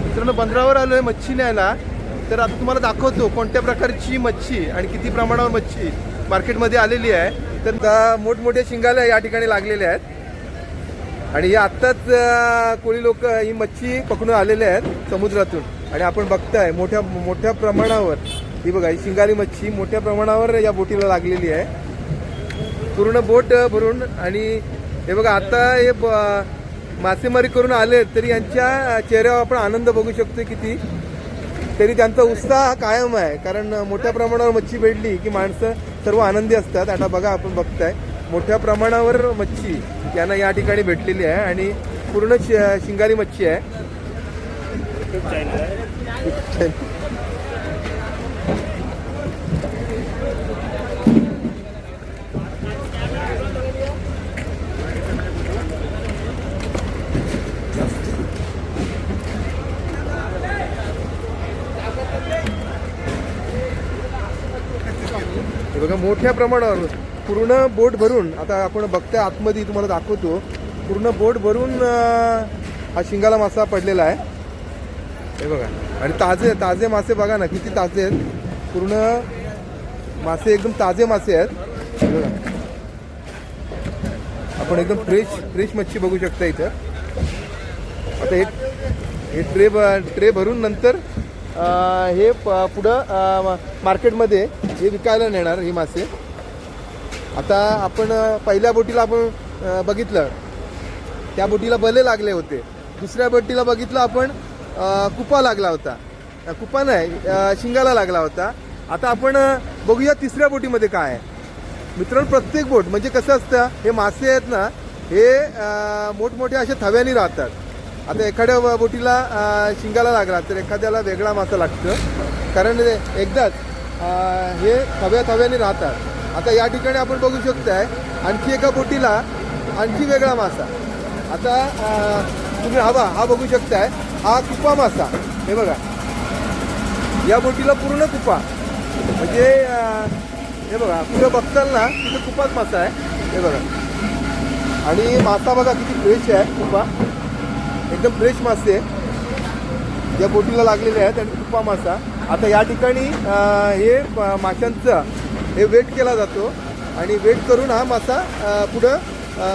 मित्रांनो बंदरावर आलो आहे मच्छी न्यायला. तर आता तुम्हाला दाखवतो कोणत्या प्रकारची मच्छी आणि किती प्रमाणावर मच्छी मार्केटमध्ये आलेली आहे. तर मोठमोठ्या शिंगाल्या या ठिकाणी लागलेल्या आहेत आणि या आत्ताच कोळी लोक ही मच्छी पकडून आलेले आहेत समुद्रातून. आणि आपण बघताय मोठ्या प्रमाणावर ही बघा, ही शिंगाली मच्छी मोठ्या प्रमाणावर या बोटीला लागलेली आहे, पूर्ण बोट भरून. आणि हे बघा, आता हे मासेमारी करून आले तरी यांच्या चेहऱ्यावर आपण आनंद बघू शकतो किती, तरी त्यांचा उत्साह कायम आहे. कारण मोठ्या प्रमाणावर मच्छी भेटली की माणसं सर्व आनंदी असतात. आता बघा, आपण बघताय मोठ्या प्रमाणावर मच्छी यांना या ठिकाणी भेटलेली आहे आणि पूर्ण शिंगाली मच्छी आहे. बघा, मोठ्या प्रमाणावर पूर्ण बोट भरून, आता आपण बघताय आतमध्ये तुम्हाला दाखवतो, पूर्ण बोट भरून हा शिंगाला मासा पडलेला आहे. हे बघा, आणि ताजे मासे बघा ना किती ताजे आहेत. पूर्ण मासे एकदम ताजे मासे आहेत. हे बघा, आपण एकदम फ्रेश मच्छी बघू शकता इथं. आता हे ट्रे भरून नंतर हे पुढं मार्केटमध्ये हे विकायला नेणार ही मासे. आता आपण पहिल्या बोटीला आपण बघितलं, त्या बोटीला बले लागले होते. दुसऱ्या बोटीला बघितलं आपण कुपा लागला होता, कुपा नाही शिंगाला लागला होता. आता आपण बघूया तिसऱ्या बोटीमध्ये काय आहे. मित्रांनो, प्रत्येक बोट म्हणजे कसं असतं, हे मासे आहेत ना, हे मोठमोठे असे थव्याने राहतात. आता एखाद्या बोटीला शिंगाला लागला तर एखाद्याला वेगळा मासा लागतं, कारण एकदाच हे थव्याने राहतात. आता या ठिकाणी आपण बघू शकताय आणखी एका बोटीला आणखी वेगळा मासा. आता तुम्ही हा बघू शकताय, हा कुपा मासा. हे बघा, या बोटीला पूर्ण कुपा, म्हणजे हे बघा पुढे बघताल ना तिथे कुपाच मासा आहे. हे बघा, आणि मासा बघा किती फ्रेश आहे, कुपा एकदम फ्रेश मासे या बोटीला लागलेले आहेत आणि कुपा मासा. आता या ठिकाणी हे माशांचा हे वेट केला जातो आणि वेट करून हा मासा पुढं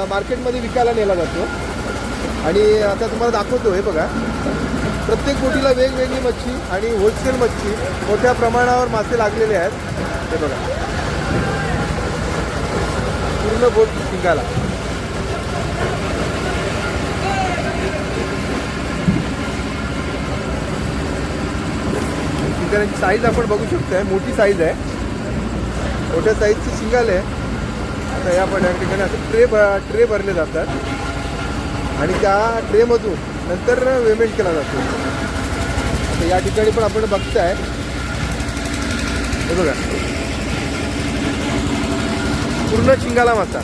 मार्केटमध्ये विकायला नेला जातो. आणि आता तुम्हाला दाखवतो, हे बघा, प्रत्येक बोटीला वेगवेगळी मच्छी आणि होलसेल मच्छी मोठ्या प्रमाणावर मासे लागलेले आहेत. हे बघा, पूर्ण बोट शिंगाला. शिंगाची साईज आपण बघू शकतोय, मोठी साईज आहे, मोठ्या साईजची शिंगाल आहे. आता या पण या ठिकाणी असं ट्रे भरले जातात आणि त्या ट्रेमधून नंतर पेमेंट केला जातो. आता या ठिकाणी पण आपण बघताय, हे बघा, पूर्ण शिंगाला मासा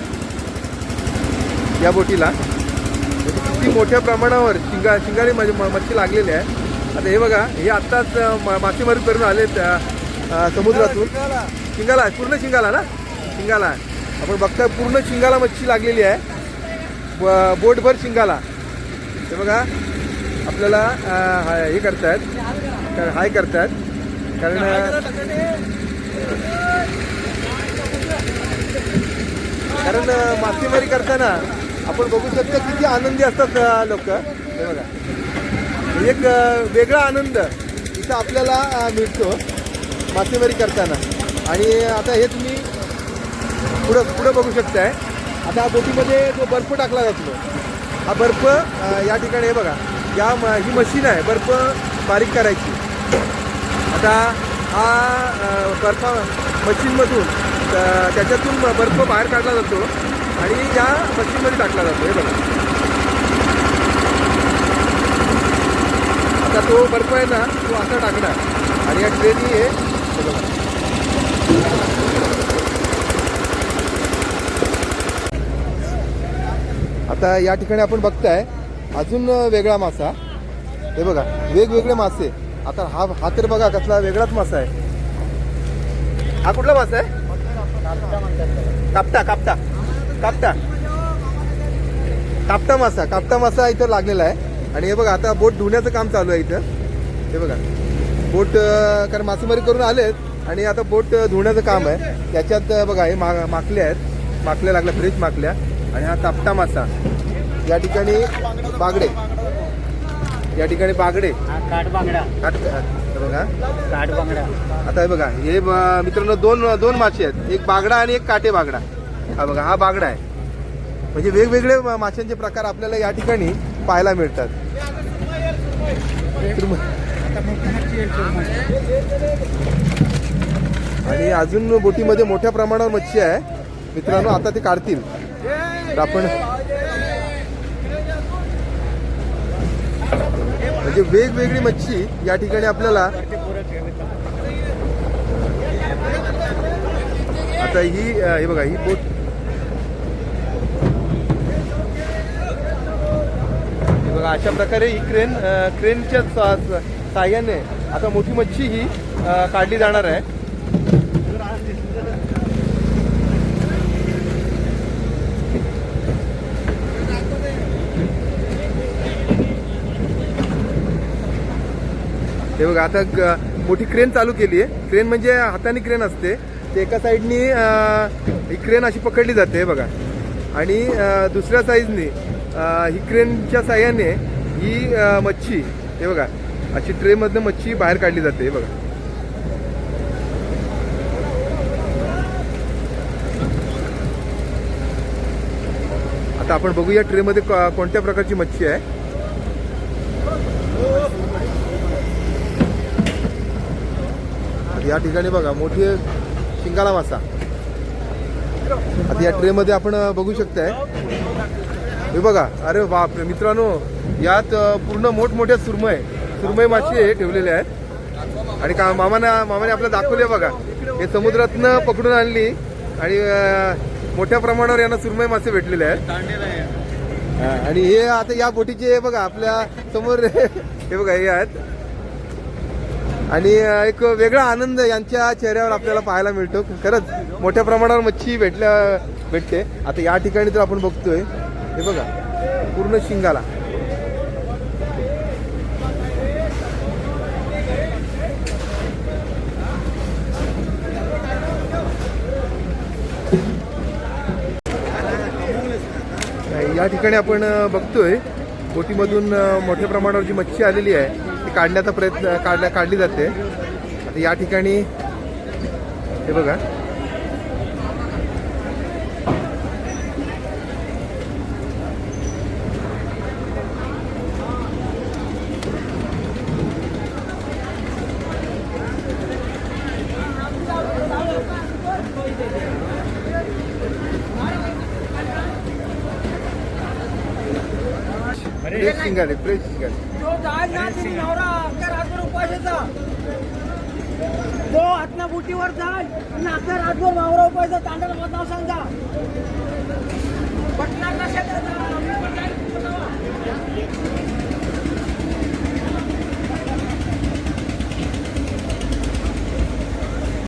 या बोटीला, किती मोठ्या प्रमाणावर शिंगाली मच्छी लागलेली आहे. आता हे बघा, हे आत्ताच मासेमारी करून आले समुद्रातून. शिंगाला पूर्ण शिंगाला ना, शिंगाला आपण बघताय पूर्ण शिंगाला मच्छी लागलेली आहे, बोटभर शिंगाला. हे बघा, आपल्याला हे करतायत, हाय करतायत, कारण मासेमारी करताना आपण बघू शकतो किती आनंदी असतात लोक. हे बघा, एक वेगळा आनंद इथं आपल्याला मिळतो मासेमारी करताना. आणि आता हे तुम्ही पुढं बघू शकताय. आता बोटीमध्ये जो बर्फ टाकला जातो, हा बर्फ या ठिकाणी, हे बघा, ही मशीन आहे बर्फ बारीक करायची. आता हा बर्फ मशीनमधून त्याच्यातून बर्फ बाहेर काढला जातो आणि या मशीनमध्ये टाकला जातो. हे बघा, आता तो बर्फ आहे ना, तो असा टाकणार आणि या ट्रेनी हे बघा. आता या ठिकाणी आपण बघताय अजून वेगळा मासा. हे बघा, वेगवेगळे मासे. आता हा तर बघा कसला वेगळाच मासा आहे. हा कुठला मासा आहे? कापटा कापटा कापटा कापटा मासा. कापटा मासा इथं लागलेला आहे. आणि हे बघा, आता बोट धुण्याचं काम चालू आहे इथं. हे बघा बोट कारण मासेमारी करून आलेत आणि आता बोट धुण्याचं काम आहे. याच्यात बघा हे माकले आहेत, माकल्या लागल्या, फ्रेश माकल्या. आणि हा तापटा मासा. या ठिकाणी बागडे, या ठिकाणी बागडे, काठ बांगडा, बघा काठ बांगडा. आता हे बघा हे मित्रांनो दोन मासे आहेत, एक बागडा आणि एक काटे बागडा. हा बघा हा बागडा आहे. म्हणजे वेगवेगळे माशांचे प्रकार आपल्याला या ठिकाणी पाहायला मिळतात. आणि अजून बोटीमध्ये मोठ्या प्रमाणावर मच्छी आहे मित्रांनो. आता ते काढतील तर आपण म्हणजे वेगवेगळी मच्छी या ठिकाणी आपल्याला. आता हे बघा ही बोट, हे बघा अशा प्रकारे ही क्रेनच्या साहाय्याने आता मोठी मच्छी ही काढली जाणार आहे. हे बघा आता मोठी क्रेन चालू केली आहे. क्रेन म्हणजे हाताने क्रेन असते, ते एका साईडनी ही क्रेन अशी पकडली जाते बघा, आणि दुसऱ्या साईडनी ही क्रेनच्या साह्याने ही मच्छी हे बघा अशी ट्रेमधनं मच्छी बाहेर काढली जाते. हे बघा आता आपण बघूया ट्रेमध्ये कोणत्या प्रकारची मच्छी आहे. या ठिकाणी बघा मोठी शिंगाला मासा. आता या ट्रेमध्ये आपण बघू शकताय. हे बघा अरे बापरे मित्रांनो, यात पूर्ण मोठमोठ्या सुरमई मासे ठेवलेले आहेत. आणि मामाने आपल्याला दाखवले बघा, हे समुद्रातनं पकडून आणली आणि मोठ्या प्रमाणावर यांना सुरमई मासे भेटलेले आहेत. आणि हे आता या बोटीचे बघा आपल्या समोर हे बघा हे आहेत. आणि एक वेगळा आनंद यांच्या चेहऱ्यावर आपल्याला पाहायला मिळतो. खरंच मोठ्या प्रमाणावर मच्छी भेटते. आता या ठिकाणी तर आपण बघतोय हे बघा पूर्ण शिंगाला. या ठिकाणी आपण बघतोय बोटीमधून मोठ्या प्रमाणावर जी मच्छी आलेली आहे ती काढण्याचा प्रयत्न काढली जाते. आता या ठिकाणी हे बघा फ्रेश शिंगाले, फ्रेश शिंगाले. तो आत्ना बुटीवर जाय नाका रातभर वावरा उपायचा तांडा नाव सांगा पटना कशा